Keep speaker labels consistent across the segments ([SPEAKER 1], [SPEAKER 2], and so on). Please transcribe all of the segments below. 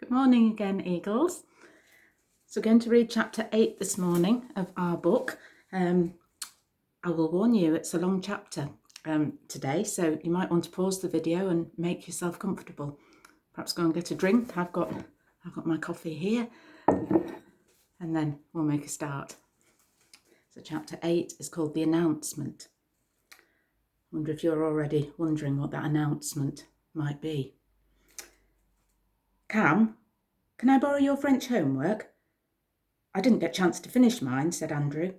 [SPEAKER 1] Good morning again, Eagles. So we're going to read chapter 8 this morning of our book. I will warn you, it's a long chapter today, so you might want to pause the video and make yourself comfortable. Perhaps go and get a drink. I've got my coffee here, and then we'll make a start. So chapter 8 is called The Announcement. I wonder if you're already wondering what that announcement might be. Cam, can I borrow your French homework? I didn't get a chance to finish mine, said Andrew.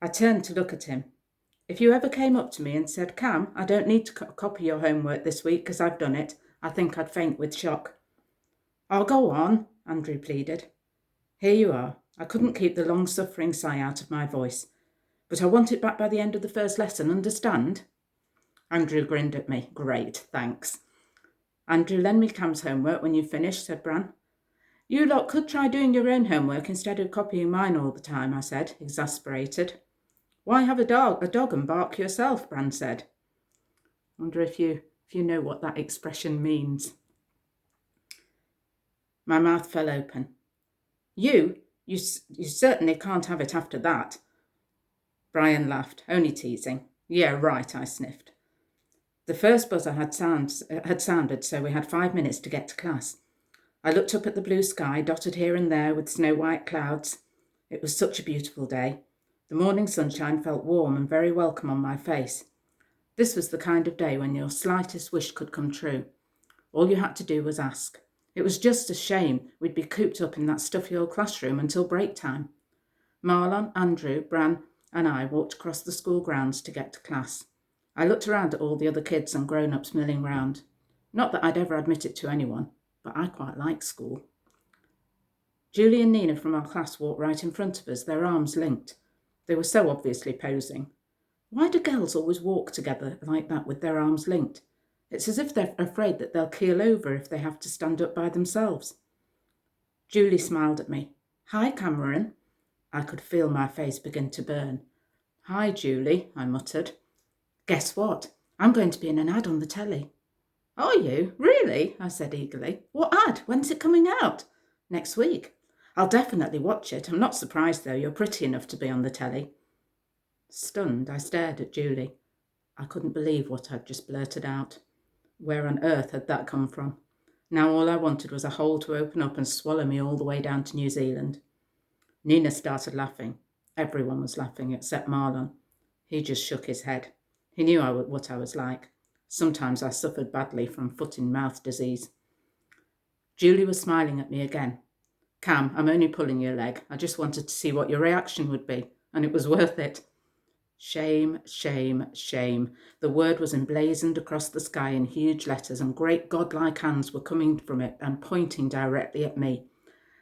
[SPEAKER 1] I turned to look at him. If you ever came up to me and said, Cam, I don't need to copy your homework this week because I've done it, I think I'd faint with shock. Oh, go on, Andrew pleaded. Here you are. I couldn't keep the long-suffering sigh out of my voice. But I want it back by the end of the first lesson, understand? Andrew grinned at me. Great, thanks. Andrew, lend me Cam's homework when you've finished, said Bran. You lot could try doing your own homework instead of copying mine all the time, I said, exasperated. Why have a dog and bark yourself, Bran said. Wonder if you know what that expression means. My mouth fell open. You certainly can't have it after that. Brian laughed, only teasing. Yeah, right, I sniffed. The first buzzer had sounded, so we had 5 minutes to get to class. I looked up at the blue sky, dotted here and there with snow-white clouds. It was such a beautiful day. The morning sunshine felt warm and very welcome on my face. This was the kind of day when your slightest wish could come true. All you had to do was ask. It was just a shame we'd be cooped up in that stuffy old classroom until break time. Marlon, Andrew, Bran and I walked across the school grounds to get to class. I looked around at all the other kids and grown-ups milling round. Not that I'd ever admit it to anyone, but I quite like school. Julie and Nina from our class walked right in front of us, their arms linked. They were so obviously posing. Why do girls always walk together like that with their arms linked? It's as if they're afraid that they'll keel over if they have to stand up by themselves. Julie smiled at me. Hi, Cameron. I could feel my face begin to burn. Hi, Julie, I muttered. Guess what? I'm going to be in an ad on the telly. Are you? Really? I said eagerly. What ad? When's it coming out? Next week. I'll definitely watch it. I'm not surprised, though. You're pretty enough to be on the telly. Stunned, I stared at Julie. I couldn't believe what I'd just blurted out. Where on earth had that come from? Now all I wanted was a hole to open up and swallow me all the way down to New Zealand. Nina started laughing. Everyone was laughing except Marlon. He just shook his head. He knew what I was like. Sometimes I suffered badly from foot-and-mouth disease. Julie was smiling at me again. Cam, I'm only pulling your leg. I just wanted to see what your reaction would be, and it was worth it. Shame, shame, shame. The word was emblazoned across the sky in huge letters, and great godlike hands were coming from it and pointing directly at me.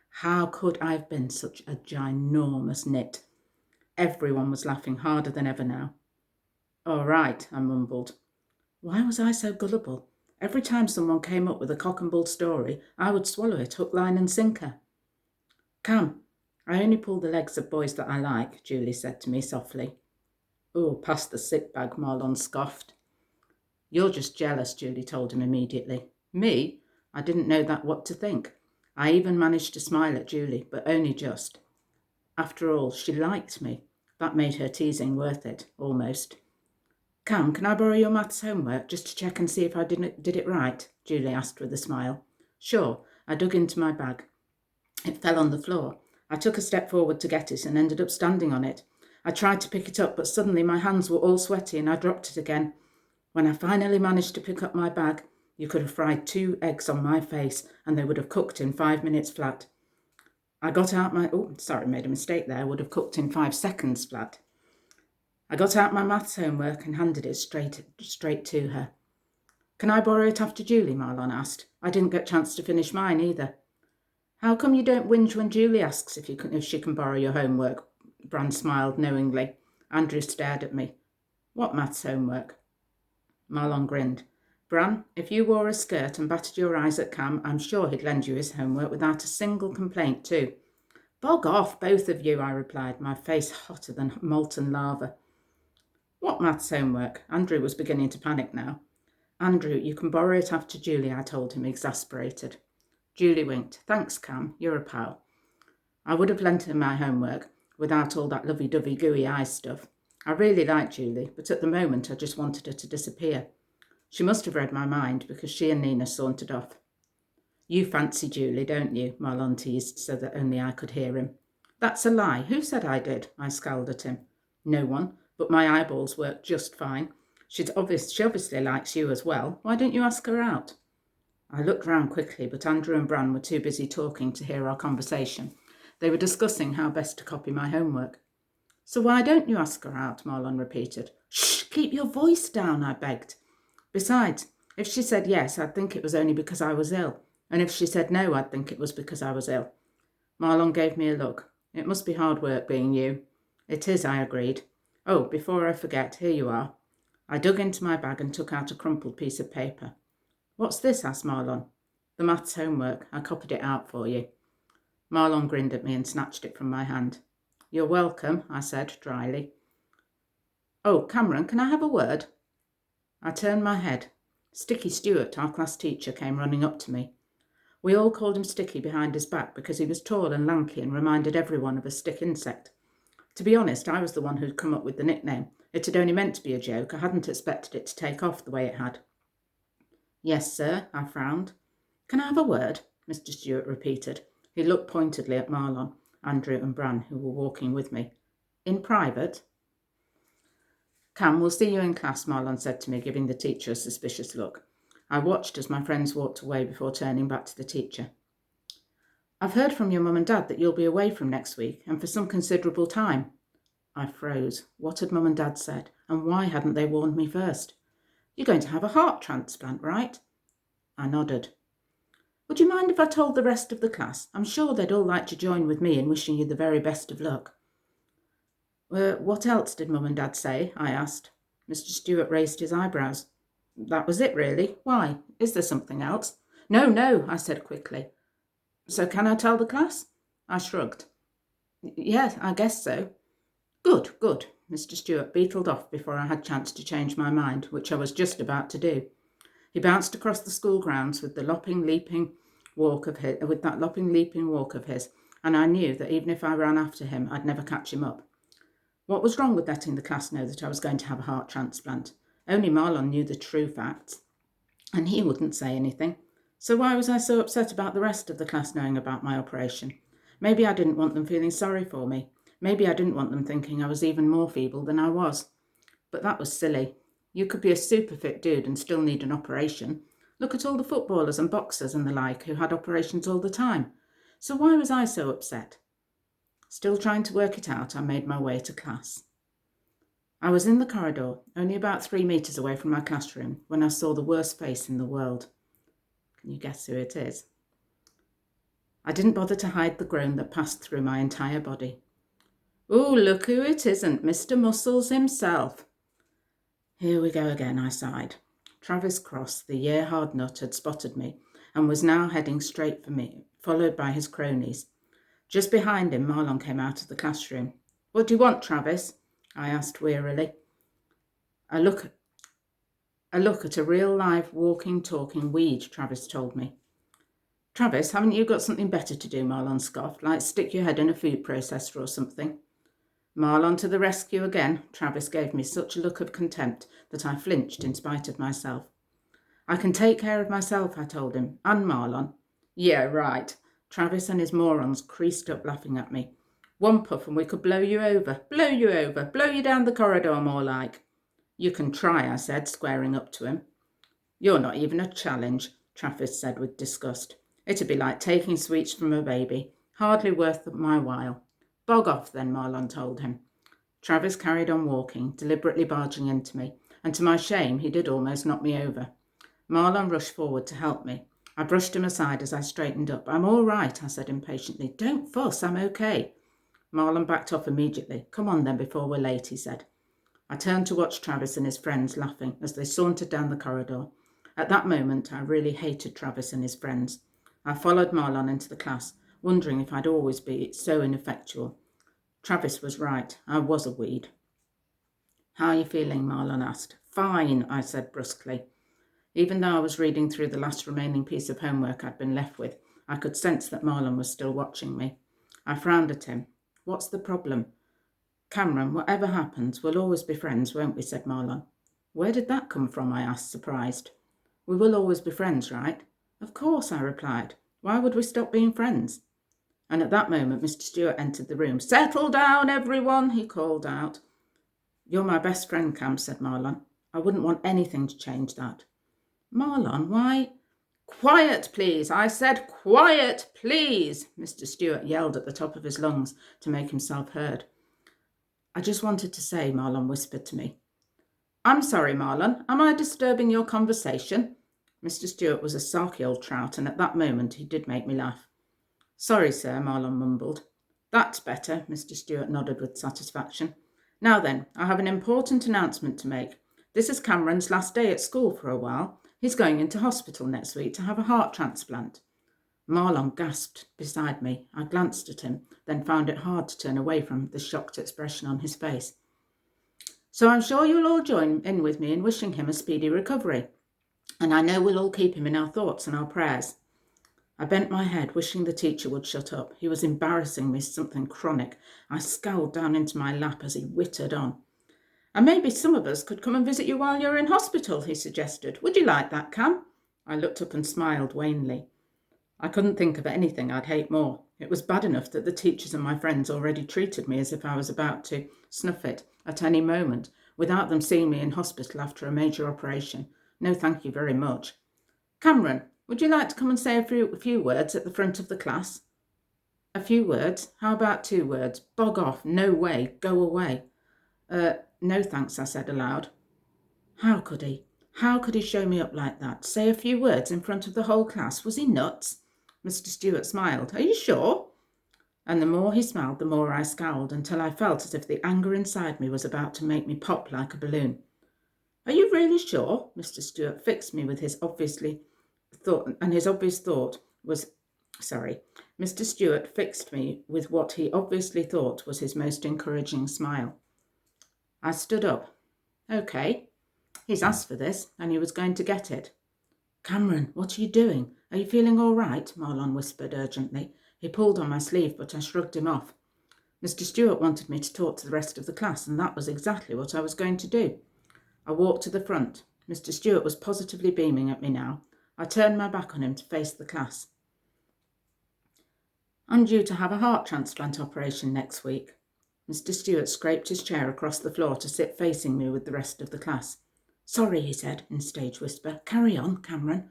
[SPEAKER 1] How could I have been such a ginormous nit? Everyone was laughing harder than ever now. All right, I mumbled. Why was I so gullible? Every time someone came up with a cock and bull story, I would swallow it hook, line and sinker. Cam, I only pull the legs of boys that I like, Julie said to me softly. Oh, past the sick bag, Marlon scoffed. You're just jealous, Julie told him immediately. Me? I didn't know what to think. I even managed to smile at Julie, but only just. After all, she liked me. That made her teasing worth it, almost. Cam, can I borrow your maths homework just to check and see if I did it right? Julie asked with a smile. Sure. I dug into my bag. It fell on the floor. I took a step forward to get it and ended up standing on it. I tried to pick it up, but suddenly my hands were all sweaty and I dropped it again. When I finally managed to pick up my bag, you could have fried 2 eggs on my face and they would have cooked in 5 minutes flat. Made a mistake there. Would have cooked in 5 seconds flat. I got out my maths homework and handed it straight to her. Can I borrow it after Julie? Marlon asked. I didn't get a chance to finish mine either. How come you don't whinge when Julie asks if she can borrow your homework? Bran smiled knowingly. Andrew stared at me. What maths homework? Marlon grinned. Bran, if you wore a skirt and batted your eyes at Cam, I'm sure he'd lend you his homework without a single complaint too. Bog off, both of you, I replied, my face hotter than molten lava. What maths homework? Andrew was beginning to panic now. Andrew, you can borrow it after Julie, I told him, exasperated. Julie winked. Thanks, Cam. You're a pal. I would have lent her my homework without all that lovey-dovey gooey eye stuff. I really liked Julie, but at the moment I just wanted her to disappear. She must have read my mind because she and Nina sauntered off. You fancy Julie, don't you? Marlon teased so that only I could hear him. That's a lie. Who said I did? I scowled at him. No one, but my eyeballs work just fine. She obviously likes you as well. Why don't you ask her out? I looked round quickly, but Andrew and Bran were too busy talking to hear our conversation. They were discussing how best to copy my homework. So why don't you ask her out? Marlon repeated. Shh, keep your voice down, I begged. Besides, if she said yes, I'd think it was only because I was ill. And if she said no, I'd think it was because I was ill. Marlon gave me a look. It must be hard work being you. It is, I agreed. Oh, before I forget, here you are. I dug into my bag and took out a crumpled piece of paper. What's this? Asked Marlon. The maths homework. I copied it out for you. Marlon grinned at me and snatched it from my hand. You're welcome, I said dryly. Oh, Cameron, can I have a word? I turned my head. Sticky Stewart, our class teacher, came running up to me. We all called him Sticky behind his back because he was tall and lanky and reminded everyone of a stick insect. To be honest, I was the one who'd come up with the nickname. It had only meant to be a joke. I hadn't expected it to take off the way it had. Yes, sir, I frowned. Can I have a word? Mr. Stewart repeated. He looked pointedly at Marlon, Andrew and Bran, who were walking with me. In private? Cam, we'll see you in class, Marlon said to me, giving the teacher a suspicious look. I watched as my friends walked away before turning back to the teacher. I've heard from your mum and dad that you'll be away from next week, and for some considerable time. I froze. What had mum and dad said, and why hadn't they warned me first? You're going to have a heart transplant, right? I nodded. Would you mind if I told the rest of the class? I'm sure they'd all like to join with me in wishing you the very best of luck. What else did mum and dad say? I asked. Mr. Stewart raised his eyebrows. That was it, really. Why? Is there something else? No, I said quickly. So can I tell the class? I shrugged. Yes, I guess so. Good. Mr. Stewart beetled off before I had chance to change my mind, which I was just about to do. He bounced across the school grounds with that lopping, leaping walk of his, and I knew that even if I ran after him, I'd never catch him up. What was wrong with letting the class know that I was going to have a heart transplant? Only Marlon knew the true facts, and he wouldn't say anything. So why was I so upset about the rest of the class knowing about my operation? Maybe I didn't want them feeling sorry for me. Maybe I didn't want them thinking I was even more feeble than I was. But that was silly. You could be a super fit dude and still need an operation. Look at all the footballers and boxers and the like who had operations all the time. So why was I so upset? Still trying to work it out, I made my way to class. I was in the corridor, only about 3 meters away from my classroom, when I saw the worst face in the world. Can you guess who it is? I didn't bother to hide the groan that passed through my entire body. Ooh, look who it isn't, Mr. Muscles himself. Here we go again, I sighed. Travis Cross, the year-hard nut, had spotted me and was now heading straight for me, followed by his cronies. Just behind him, Marlon came out of the classroom. What do you want, Travis? I asked wearily. A look at a real live walking, talking weed, Travis told me. Travis, haven't you got something better to do, Marlon scoffed, like stick your head in a food processor or something? Marlon to the rescue again. Travis gave me such a look of contempt that I flinched in spite of myself. I can take care of myself, I told him, and Marlon. Yeah, right. Travis and his morons creased up laughing at me. One puff and we could blow you over, blow you down the corridor more like. You can try, I said, squaring up to him. You're not even a challenge, Travis said with disgust. It'd be like taking sweets from a baby, hardly worth my while. Bog off then, Marlon told him. Travis carried on walking, deliberately barging into me, and to my shame he did almost knock me over. Marlon rushed forward to help me. I brushed him aside as I straightened up. I'm all right, I said impatiently. Don't fuss, I'm okay. Marlon backed off immediately. Come on then, before we're late, he said. I turned to watch Travis and his friends laughing as they sauntered down the corridor. At that moment, I really hated Travis and his friends. I followed Marlon into the class, wondering if I'd always be so ineffectual. Travis was right. I was a weed. How are you feeling? Marlon asked. Fine, I said brusquely. Even though I was reading through the last remaining piece of homework I'd been left with, I could sense that Marlon was still watching me. I frowned at him. What's the problem? Cameron, whatever happens, we'll always be friends, won't we? Said Marlon. Where did that come from? I asked, surprised. We will always be friends, right? Of course, I replied. Why would we stop being friends? And at that moment, Mr. Stewart entered the room. Settle down, everyone, he called out. You're my best friend, Cam, said Marlon. I wouldn't want anything to change that. Marlon, why? Quiet, please. I said quiet, please, Mr. Stewart yelled at the top of his lungs to make himself heard. I just wanted to say, Marlon whispered to me. I'm sorry, Marlon. Am I disturbing your conversation? Mr. Stewart was a sulky old trout, and at that moment he did make me laugh. Sorry, sir, Marlon mumbled. That's better, Mr. Stewart nodded with satisfaction. Now then, I have an important announcement to make. This is Cameron's last day at school for a while. He's going into hospital next week to have a heart transplant. Marlon gasped beside me. I glanced at him, then found it hard to turn away from the shocked expression on his face. So I'm sure you'll all join in with me in wishing him a speedy recovery. And I know we'll all keep him in our thoughts and our prayers. I bent my head, wishing the teacher would shut up. He was embarrassing me something chronic. I scowled down into my lap as he wittered on. And maybe some of us could come and visit you while you're in hospital, he suggested. Would you like that, Cam? I looked up and smiled wanly. I couldn't think of anything I'd hate more. It was bad enough that the teachers and my friends already treated me as if I was about to snuff it at any moment, without them seeing me in hospital after a major operation. No, thank you very much. Cameron, would you like to come and say a few words at the front of the class? A few words? How about 2 words? Bog off, no way, go away. No thanks, I said aloud. How could he? How could he show me up like that? Say a few words in front of the whole class? Was he nuts? Mr. Stewart smiled. Are you sure? And the more he smiled, the more I scowled, until I felt as if the anger inside me was about to make me pop like a balloon. Are you really sure? Mr. Stewart fixed me with his obvious thought was... Mr. Stewart fixed me with what he obviously thought was his most encouraging smile. I stood up. Okay. He's asked for this, and he was going to get it. Cameron, what are you doing? Are you feeling all right? Marlon whispered urgently. He pulled on my sleeve, but I shrugged him off. Mr. Stewart wanted me to talk to the rest of the class, and that was exactly what I was going to do. I walked to the front. Mr. Stewart was positively beaming at me now. I turned my back on him to face the class. I'm due to have a heart transplant operation next week. Mr. Stewart scraped his chair across the floor to sit facing me with the rest of the class. Sorry, he said in stage whisper. Carry on, Cameron.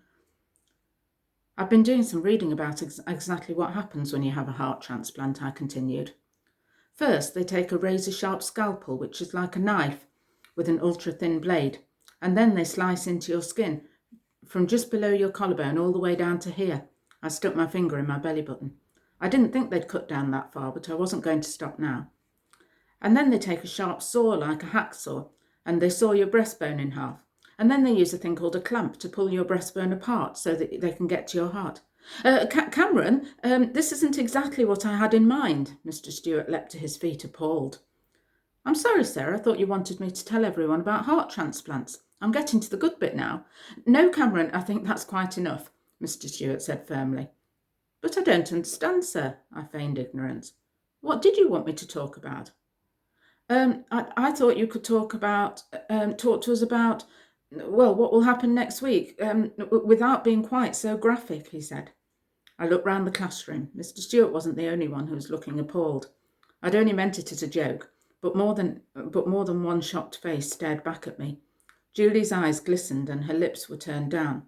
[SPEAKER 1] I've been doing some reading about exactly what happens when you have a heart transplant, I continued. First, they take a razor-sharp scalpel, which is like a knife, with an ultra-thin blade, and then they slice into your skin, from just below your collarbone all the way down to here. I stuck my finger in my belly button. I didn't think they'd cut down that far, but I wasn't going to stop now. And then they take a sharp saw like a hacksaw, and they saw your breastbone in half. And then they use a thing called a clamp to pull your breastbone apart so that they can get to your heart. Cameron, this isn't exactly what I had in mind. Mr. Stewart leapt to his feet, appalled. I'm sorry, sir. I thought you wanted me to tell everyone about heart transplants. I'm getting to the good bit now. No, Cameron, I think that's quite enough, Mr. Stewart said firmly. But I don't understand, sir. I feigned ignorance. What did you want me to talk about? I thought you could talk to us about, well, what will happen next week, without being quite so graphic, he said. I looked round the classroom. Mr. Stewart wasn't the only one who was looking appalled. I'd only meant it as a joke, but more than one shocked face stared back at me. Julie's eyes glistened and her lips were turned down.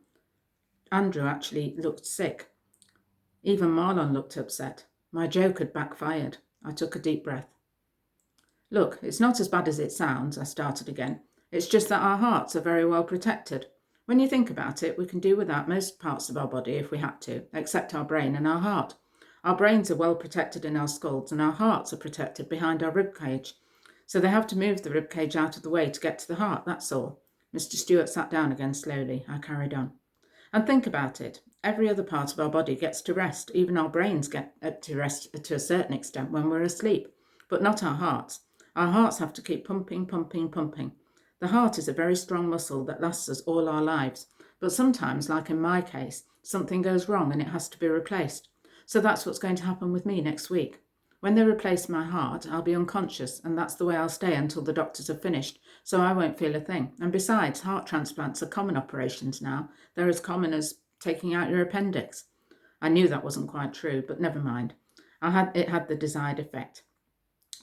[SPEAKER 1] Andrew actually looked sick. Even Marlon looked upset. My joke had backfired. I took a deep breath. Look, it's not as bad as it sounds, I started again. It's just that our hearts are very well protected. When you think about it, we can do without most parts of our body if we had to, except our brain and our heart. Our brains are well protected in our skulls, and our hearts are protected behind our rib cage. So they have to move the rib cage out of the way to get to the heart, that's all. Mr. Stewart sat down again slowly. I carried on. And think about it. Every other part of our body gets to rest. Even our brains get to rest to a certain extent when we're asleep. But not our hearts. Our hearts have to keep pumping, pumping, pumping. The heart is a very strong muscle that lasts us all our lives. But sometimes, like in my case, something goes wrong and it has to be replaced. So that's what's going to happen with me next week. When they replace my heart, I'll be unconscious, and that's the way I'll stay until the doctors have finished, so I won't feel a thing. And besides, heart transplants are common operations now. They're as common as taking out your appendix. I knew that wasn't quite true, but never mind. It had the desired effect.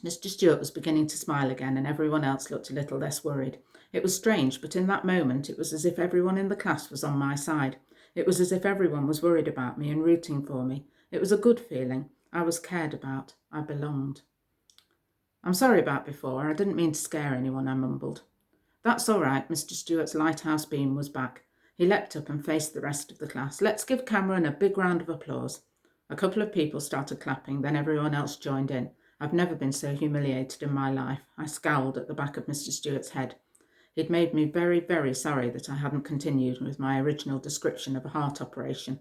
[SPEAKER 1] Mr. Stewart was beginning to smile again, and everyone else looked a little less worried. It was strange, but in that moment it was as if everyone in the class was on my side. It was as if everyone was worried about me and rooting for me. It was a good feeling. I was cared about. I belonged. I'm sorry about before. I didn't mean to scare anyone, I mumbled. That's all right. Mr. Stewart's lighthouse beam was back. He leapt up and faced the rest of the class. Let's give Cameron a big round of applause. A couple of people started clapping, then everyone else joined in. I've never been so humiliated in my life. I scowled at the back of Mr. Stewart's head. He'd made me very, very sorry that I hadn't continued with my original description of a heart operation.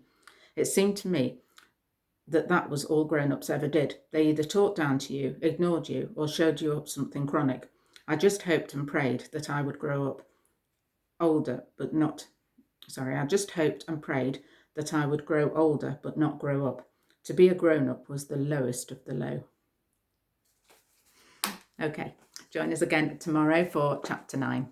[SPEAKER 1] It seemed to me that was all grown-ups ever did. They either talked down to you, ignored you, or showed you up something chronic. I just hoped and prayed that I would grow up older, but not... I just hoped and prayed that I would grow older, but not grow up. To be a grown-up was the lowest of the low. Okay, join us again tomorrow for Chapter 9.